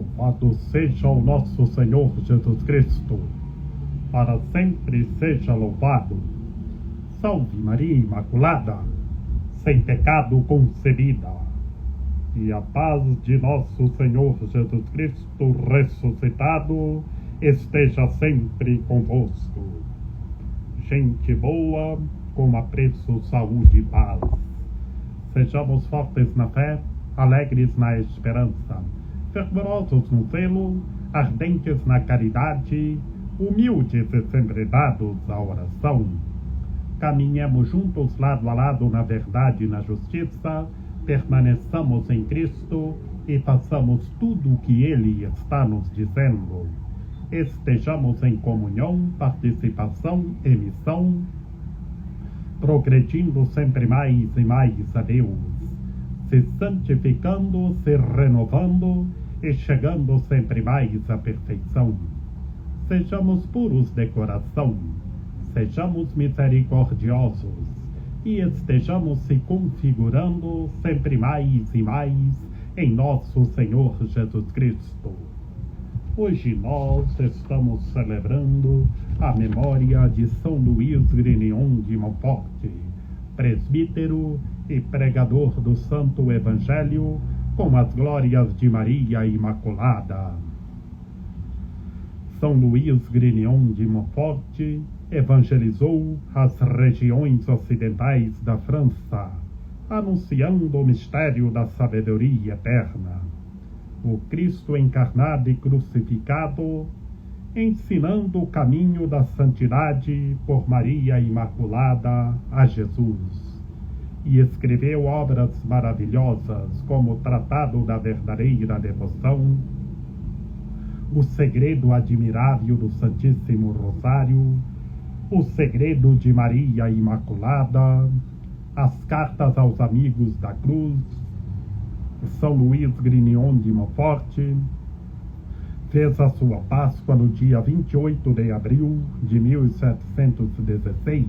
Louvado seja o nosso Senhor Jesus Cristo, para sempre seja louvado. Salve Maria Imaculada, sem pecado concebida. E a paz de nosso Senhor Jesus Cristo ressuscitado esteja sempre convosco. Gente boa, com apreço, saúde e paz. Sejamos fortes na fé, alegres na esperança, fervorosos no zelo, ardentes na caridade, humildes e sempre dados à oração. Caminhemos juntos lado a lado na verdade e na justiça, permaneçamos em Cristo e façamos tudo o que Ele está nos dizendo. Estejamos em comunhão, participação e missão, progredindo sempre mais e mais a Deus, se santificando, se renovando e chegando sempre mais à perfeição. Sejamos puros de coração, sejamos misericordiosos e estejamos se configurando sempre mais e mais em nosso Senhor Jesus Cristo. Hoje nós estamos celebrando a memória de São Luís Grignion de Montfort, presbítero e pregador do Santo Evangelho, com as glórias de Maria Imaculada. São Luís Grignion de Montfort evangelizou as regiões ocidentais da França, anunciando o mistério da sabedoria eterna, o Cristo encarnado e crucificado, ensinando o caminho da santidade por Maria Imaculada a Jesus, e escreveu obras maravilhosas como o Tratado da Verdadeira Devoção, o Segredo Admirável do Santíssimo Rosário, o Segredo de Maria Imaculada, as Cartas aos Amigos da Cruz. São Luís Grignion de Montfort fez a sua Páscoa no dia 28 de abril de 1716.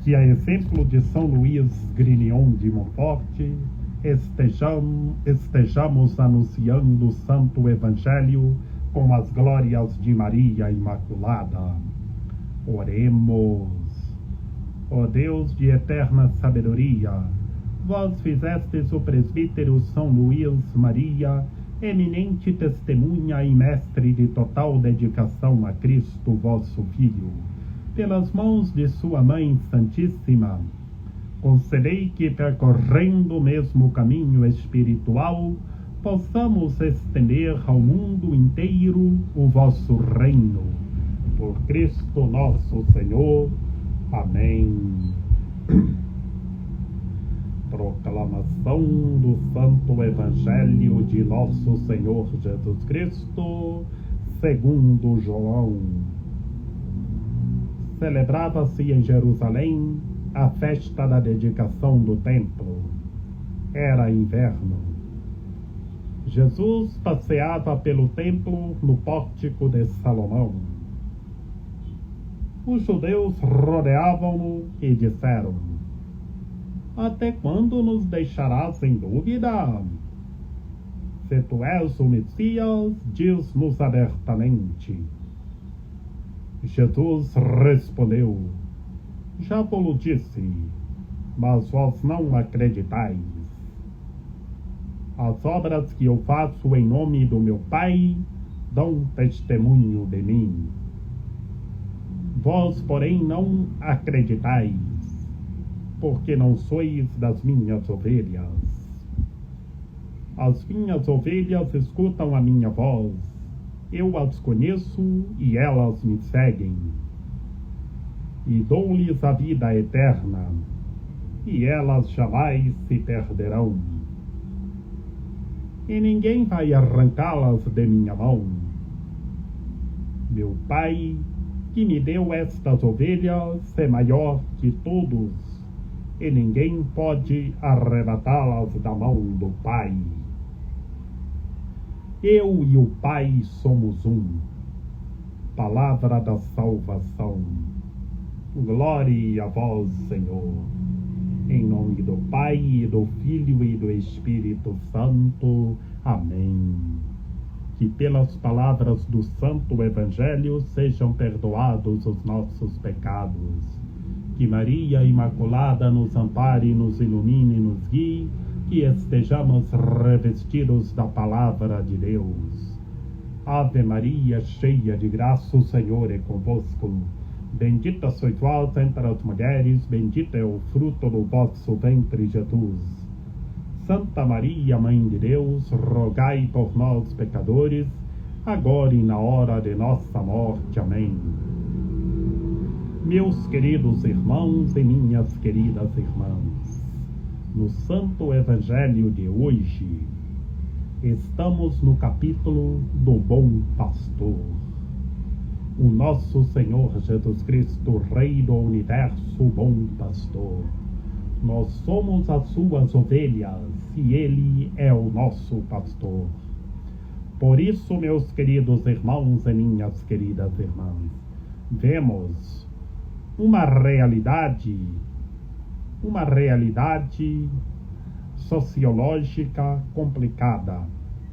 Que a exemplo de São Luís Grignion de Montfort estejamos anunciando o Santo Evangelho com as glórias de Maria Imaculada. Oremos. Ó Deus de eterna sabedoria, vós fizestes o presbítero São Luís Maria eminente testemunha e mestre de total dedicação a Cristo, vosso Filho, pelas mãos de sua Mãe Santíssima. Concedei que, percorrendo o mesmo caminho espiritual, possamos estender ao mundo inteiro o vosso reino. Por Cristo nosso Senhor. Amém. Proclamação do Santo Evangelho de nosso Senhor Jesus Cristo, segundo João. Celebrava-se em Jerusalém a festa da dedicação do templo. Era inverno. Jesus passeava pelo templo no pórtico de Salomão. Os judeus rodeavam-no e disseram: até quando nos deixarás em dúvida? Se tu és o Messias, diz-nos abertamente. Jesus respondeu: já vos disse, mas vós não acreditais. As obras que eu faço em nome do meu Pai dão testemunho de mim. Vós, porém, não acreditais, porque não sois das minhas ovelhas. As minhas ovelhas escutam a minha voz, eu as conheço e elas me seguem. E dou-lhes a vida eterna, e elas jamais se perderão. E ninguém vai arrancá-las de minha mão. Meu Pai, que me deu estas ovelhas, é maior que todos, e ninguém pode arrebatá-las da mão do Pai. Eu e o Pai somos um. Palavra da salvação. Glória a vós, Senhor. Em nome do Pai, e do Filho e do Espírito Santo. Amém. Que pelas palavras do Santo Evangelho sejam perdoados os nossos pecados. Que Maria Imaculada nos ampare, nos ilumine e nos guie, que estejamos revestidos da palavra de Deus. Ave Maria, cheia de graça, o Senhor é convosco. Bendita sois vós entre as mulheres, bendito é o fruto do vosso ventre, Jesus. Santa Maria, Mãe de Deus, rogai por nós, pecadores, agora e na hora de nossa morte. Amém. Meus queridos irmãos e minhas queridas irmãs, no Santo Evangelho de hoje, estamos no capítulo do Bom Pastor. O nosso Senhor Jesus Cristo, Rei do Universo, Bom Pastor. Nós somos as suas ovelhas e Ele é o nosso pastor. Por isso, meus queridos irmãos e minhas queridas irmãs, vemos uma realidade sociológica complicada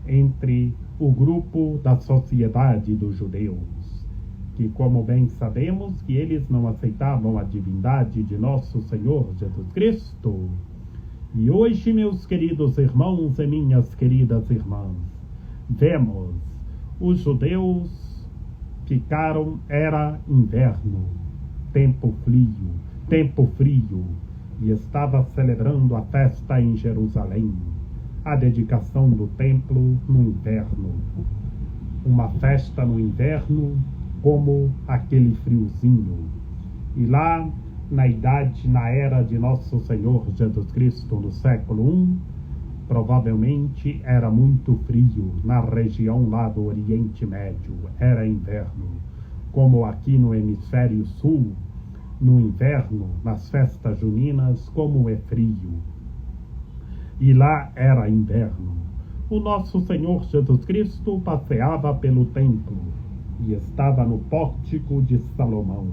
entre o grupo da sociedade dos judeus, que, como bem sabemos, que eles não aceitavam a divindade de nosso Senhor Jesus Cristo. E hoje, meus queridos irmãos e minhas queridas irmãs, vemos os judeus era inverno, tempo frio, e estava celebrando a festa em Jerusalém, a dedicação do templo no inverno. Uma festa no inverno como aquele friozinho. E lá, na era de nosso Senhor Jesus Cristo, no século I, provavelmente era muito frio na região lá do Oriente Médio, era inverno. Como aqui no hemisfério sul, no inverno, nas festas juninas, como é frio. E lá era inverno. O nosso Senhor Jesus Cristo passeava pelo templo e estava no pórtico de Salomão.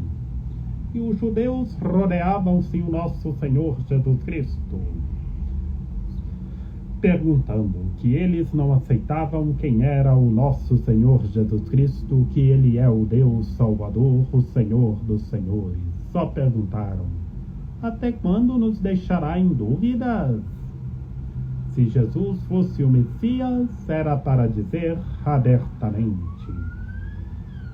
E os judeus rodeavam-se o nosso Senhor Jesus Cristo, perguntando que eles não aceitavam quem era o nosso Senhor Jesus Cristo, que Ele é o Deus Salvador, o Senhor dos Senhores. Só perguntaram: até quando nos deixará em dúvidas? Se Jesus fosse o Messias, era para dizer abertamente.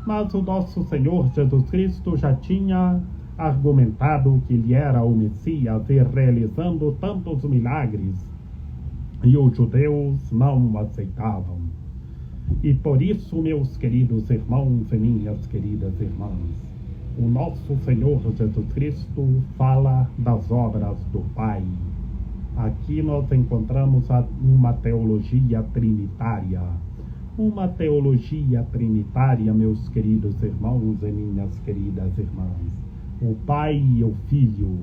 Mas o nosso Senhor Jesus Cristo já tinha argumentado que Ele era o Messias e realizando tantos milagres, e os judeus não o aceitavam. E por isso, meus queridos irmãos e minhas queridas irmãs, o nosso Senhor Jesus Cristo fala das obras do Pai. Aqui nós encontramos uma teologia trinitária. Uma teologia trinitária, meus queridos irmãos e minhas queridas irmãs. O Pai e o Filho.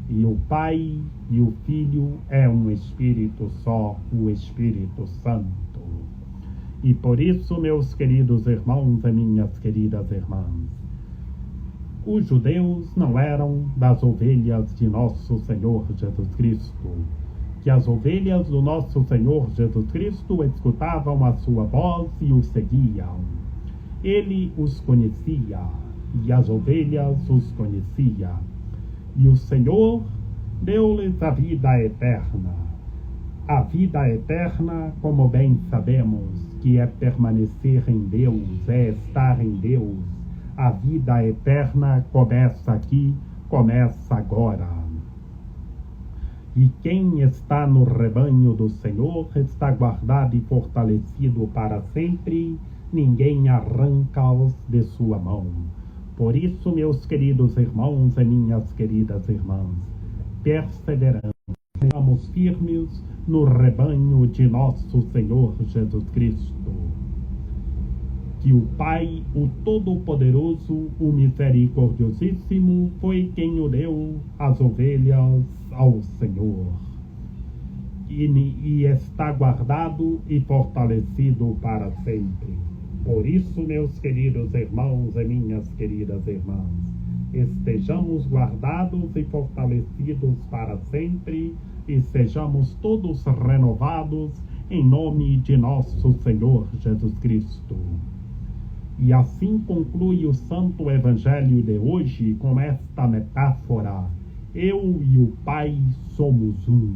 E o Pai e o Filho é um Espírito só, o Espírito Santo. E por isso, meus queridos irmãos e minhas queridas irmãs, os judeus não eram das ovelhas de nosso Senhor Jesus Cristo, que as ovelhas do nosso Senhor Jesus Cristo escutavam a sua voz e o seguiam. Ele os conhecia, e as ovelhas os conheciam. E o Senhor deu-lhes a vida eterna. A vida eterna, como bem sabemos, que é permanecer em Deus, é estar em Deus. A vida eterna começa aqui, começa agora. E quem está no rebanho do Senhor está guardado e fortalecido para sempre, ninguém arranca-os de sua mão. Por isso, meus queridos irmãos e minhas queridas irmãs, perseveramos, estamos firmes no rebanho de nosso Senhor Jesus Cristo. Que o Pai, o Todo-Poderoso, o Misericordiosíssimo, foi quem o deu as ovelhas ao Senhor. E está guardado e fortalecido para sempre. Por isso, meus queridos irmãos e minhas queridas irmãs, estejamos guardados e fortalecidos para sempre e sejamos todos renovados em nome de nosso Senhor Jesus Cristo. E assim conclui o Santo Evangelho de hoje com esta metáfora: eu e o Pai somos um.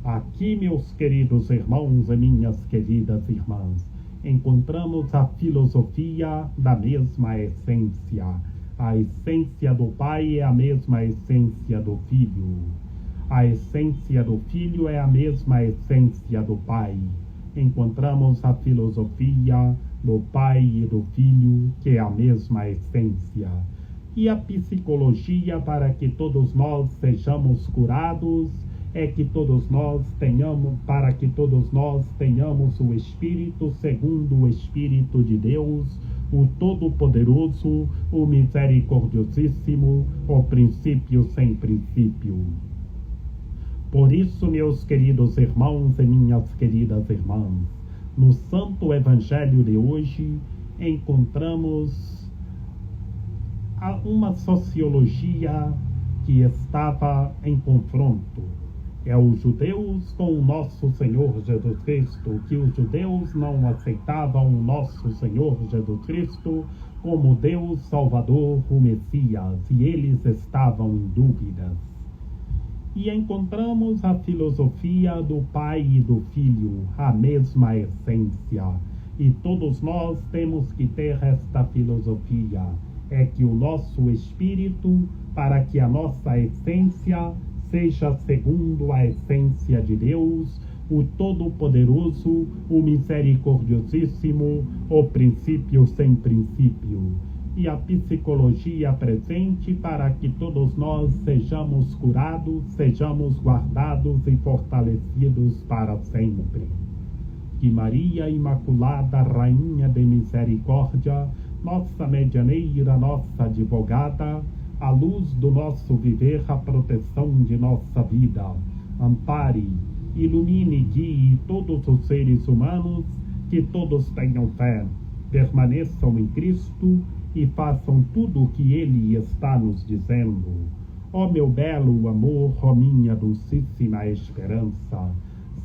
Aqui, meus queridos irmãos e minhas queridas irmãs, encontramos a filosofia da mesma essência. A essência do Pai é a mesma essência do Filho. A essência do Filho é a mesma essência do Pai. Encontramos a filosofia do Pai e do Filho, que é a mesma essência. E a psicologia, para que todos nós sejamos curados, é que para que todos nós tenhamos o Espírito segundo o Espírito de Deus, o Todo-Poderoso, o Misericordiosíssimo, o princípio sem princípio. Por isso, meus queridos irmãos e minhas queridas irmãs, no Santo Evangelho de hoje encontramos uma sociologia que estava em confronto. É os judeus com o nosso Senhor Jesus Cristo, que os judeus não aceitavam o nosso Senhor Jesus Cristo como Deus Salvador, o Messias, e eles estavam em dúvidas. E encontramos a filosofia do Pai e do Filho, a mesma essência. E todos nós temos que ter esta filosofia. É que o nosso espírito, para que a nossa essência seja segundo a essência de Deus, o Todo-Poderoso, o Misericordiosíssimo, o princípio sem princípio. E a psicologia presente para que todos nós sejamos curados, sejamos guardados e fortalecidos para sempre. Que Maria Imaculada, Rainha de Misericórdia, nossa medianeira, nossa advogada, a luz do nosso viver, a proteção de nossa vida, ampare, ilumine e guie todos os seres humanos, que todos tenham fé, permaneçam em Cristo e façam tudo o que Ele está nos dizendo. Ó meu belo amor, ó minha dulcíssima esperança,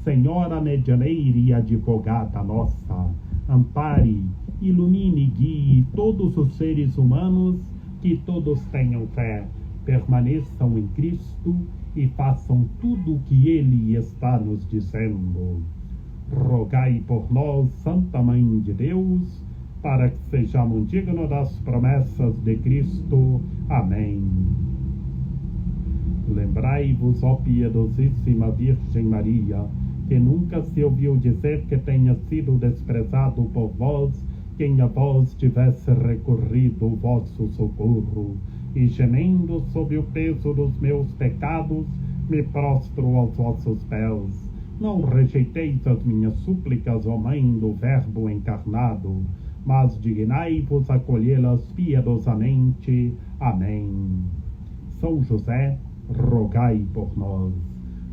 Senhora medianeira e advogada nossa, ampare, ilumine e guie todos os seres humanos, que todos tenham fé, permaneçam em Cristo e façam tudo o que Ele está nos dizendo. Rogai por nós, Santa Mãe de Deus, para que sejamos dignos das promessas de Cristo. Amém. Lembrai-vos, ó piedosíssima Virgem Maria, que nunca se ouviu dizer que tenha sido desprezado por vós quem a vós tivesse recorrido o vosso socorro, e gemendo sob o peso dos meus pecados, me prostro aos vossos pés. Não rejeiteis as minhas súplicas, ó Mãe do Verbo encarnado, mas dignai-vos acolhê-las piedosamente. Amém. São José, rogai por nós.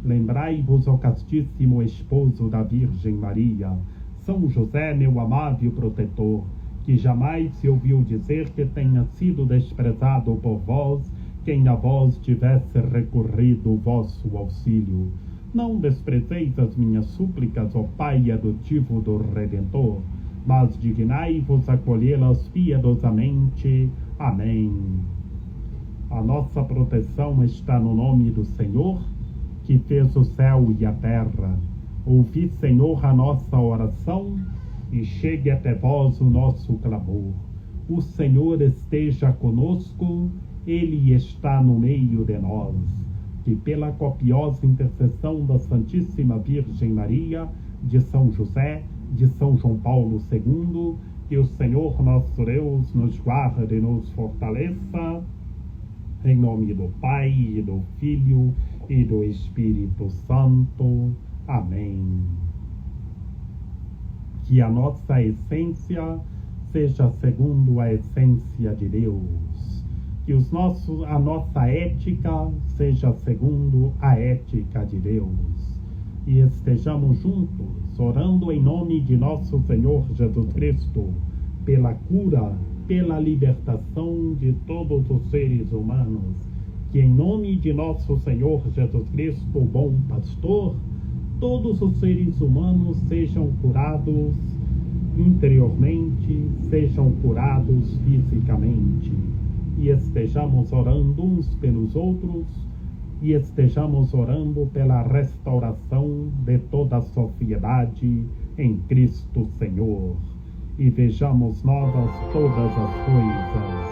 Lembrai-vos, ó castíssimo esposo da Virgem Maria, São José, meu amável protetor, que jamais se ouviu dizer que tenha sido desprezado por vós quem a vós tivesse recorrido o vosso auxílio. Não desprezeis as minhas súplicas, ó Pai adotivo do Redentor, mas dignai-vos acolhê-las piedosamente. Amém. A nossa proteção está no nome do Senhor, que fez o céu e a terra. Ouvi, Senhor, a nossa oração, e chegue até vós o nosso clamor. O Senhor esteja conosco, Ele está no meio de nós. Que pela copiosa intercessão da Santíssima Virgem Maria, de São José, de São João Paulo II, que o Senhor nosso Deus nos guarde e nos fortaleça, em nome do Pai, e do Filho, e do Espírito Santo. Amém. Que a nossa essência seja segundo a essência de Deus. Que a nossa ética seja segundo a ética de Deus. E estejamos juntos, orando em nome de nosso Senhor Jesus Cristo, pela cura, pela libertação de todos os seres humanos. Que em nome de nosso Senhor Jesus Cristo, o bom pastor, todos os seres humanos sejam curados interiormente, sejam curados fisicamente, e estejamos orando uns pelos outros, e estejamos orando pela restauração de toda a sociedade em Cristo Senhor, e vejamos novas todas as coisas.